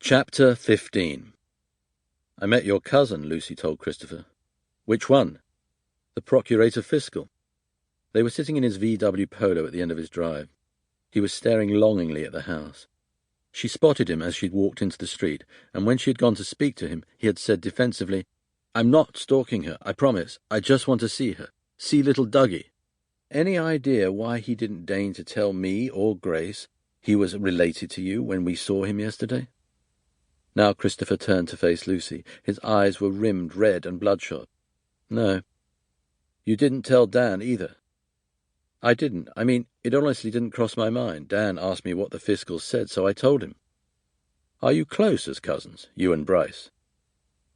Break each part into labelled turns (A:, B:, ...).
A: Chapter 15. I met your cousin, Lucy told Christopher. Which one? The Procurator Fiscal. They were sitting in his VW Polo at the end of his drive. He was staring longingly at the house. She spotted him as she'd walked into the street, and when she had gone to speak to him, he had said defensively, "I'm not stalking her, I promise. I just want to see her. See little Dougie." Any idea why he didn't deign to tell me or Grace he was related to you when we saw him yesterday? Now Christopher turned to face Lucy. His eyes were rimmed red and bloodshot. No. You didn't tell Dan either. I didn't. I mean, it honestly didn't cross my mind. Dan asked me what the Fiscal said, so I told him. Are you close as cousins, you and Bryce?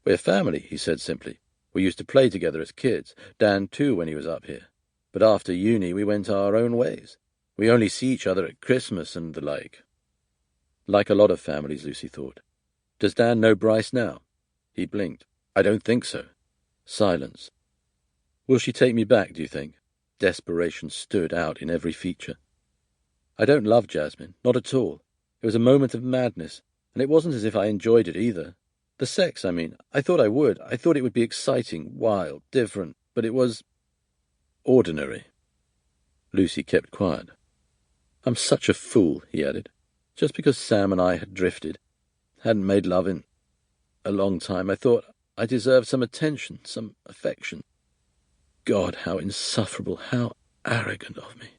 A: We're family, he said simply. We used to play together as kids. Dan too when he was up here. But after uni we went our own ways. We only see each other at Christmas and the like. Like a lot of families, Lucy thought. Does Dan know Bryce now? He blinked. I don't think so. Silence. Will she take me back, do you think? Desperation stood out in every feature. I don't love Jasmine, not at all. It was a moment of madness, and it wasn't as if I enjoyed it either. The sex, I mean. I thought I would. I thought it would be exciting, wild, different, but it was ordinary. Lucy kept quiet. I'm such a fool, he added. Just because Sam and I had drifted, hadn't made love in a long time, I thought I deserved some attention, some affection. God, how insufferable, how arrogant of me.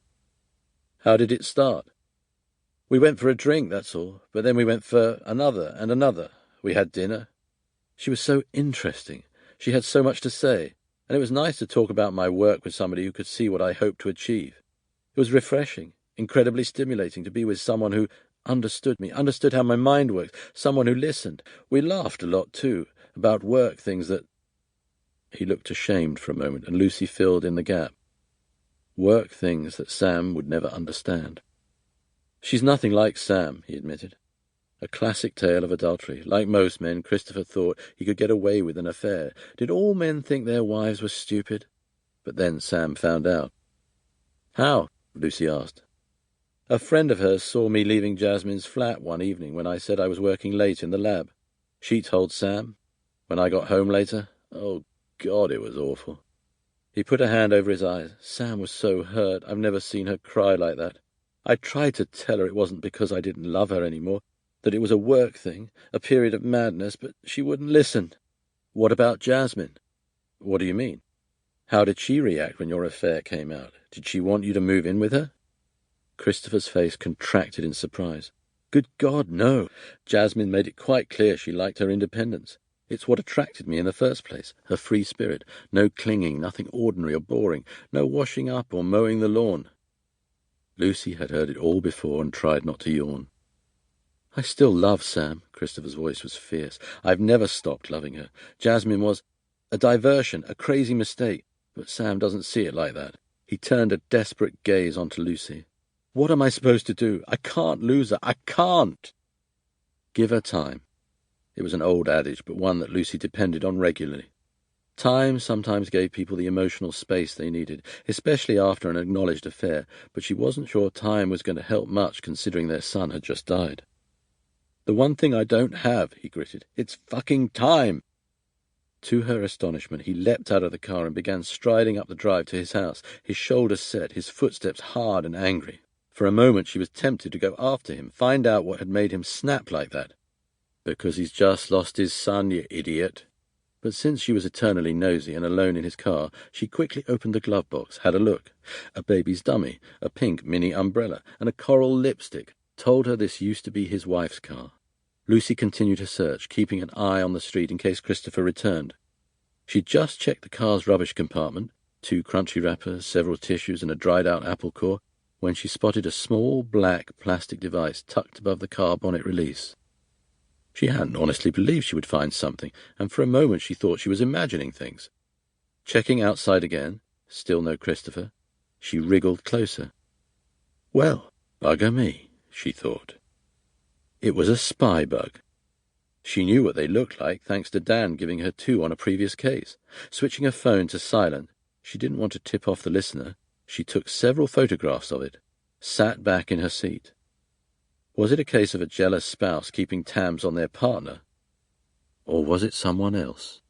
A: How did it start? We went for a drink, that's all, but then we went for another and another. We had dinner. She was so interesting. She had so much to say, and it was nice to talk about my work with somebody who could see what I hoped to achieve. It was refreshing, incredibly stimulating to be with someone who understood me, understood how my mind worked, someone who listened. We laughed a lot, too, about work things that... He looked ashamed for a moment, and Lucy filled in the gap. Work things that Sam would never understand. She's nothing like Sam, he admitted. A classic tale of adultery. Like most men, Christopher thought he could get away with an affair. Did all men think their wives were stupid? But then Sam found out. How? Lucy asked. A friend of hers saw me leaving Jasmine's flat one evening when I said I was working late in the lab. She told Sam. When I got home later, oh, God, it was awful. He put a hand over his eyes. Sam was so hurt. I've never seen her cry like that. I tried to tell her it wasn't because I didn't love her anymore, that it was a work thing, a period of madness, but she wouldn't listen. What about Jasmine? What do you mean? How did she react when your affair came out? Did she want you to move in with her? Christopher's face contracted in surprise. Good God, no. Jasmine made it quite clear she liked her independence. It's what attracted me in the first place, her free spirit. No clinging, nothing ordinary or boring, no washing up or mowing the lawn. Lucy had heard it all before and tried not to yawn. I still love Sam. Christopher's voice was fierce. I've never stopped loving her. Jasmine was a diversion, a crazy mistake, but Sam doesn't see it like that. He turned a desperate gaze onto Lucy. What am I supposed to do? I can't lose her. I can't. Give her time. It was an old adage, but one that Lucy depended on regularly. Time sometimes gave people the emotional space they needed, especially after an acknowledged affair, but she wasn't sure time was going to help much considering their son had just died. The one thing I don't have, he gritted, it's fucking time. To her astonishment, he leapt out of the car and began striding up the drive to his house, his shoulders set, his footsteps hard and angry. For a moment she was tempted to go after him, find out what had made him snap like that. Because he's just lost his son, you idiot. But since she was eternally nosy and alone in his car, she quickly opened the glove box, had a look. A baby's dummy, a pink mini umbrella, and a coral lipstick told her this used to be his wife's car. Lucy continued her search, keeping an eye on the street in case Christopher returned. She'd just checked the car's rubbish compartment, 2 crunchy wrappers, several tissues, and a dried-out apple core, when she spotted a small black plastic device tucked above the car bonnet release. She hadn't honestly believed she would find something, and for a moment she thought she was imagining things. Checking outside again, still no Christopher, she wriggled closer. Well, bugger me, she thought. It was a spy bug. She knew what they looked like, thanks to Dan giving her 2 on a previous case. Switching her phone to silent, she didn't want to tip off the listener. She took several photographs of it, sat back in her seat. Was it a case of a jealous spouse keeping tabs on their partner? Or was it someone else?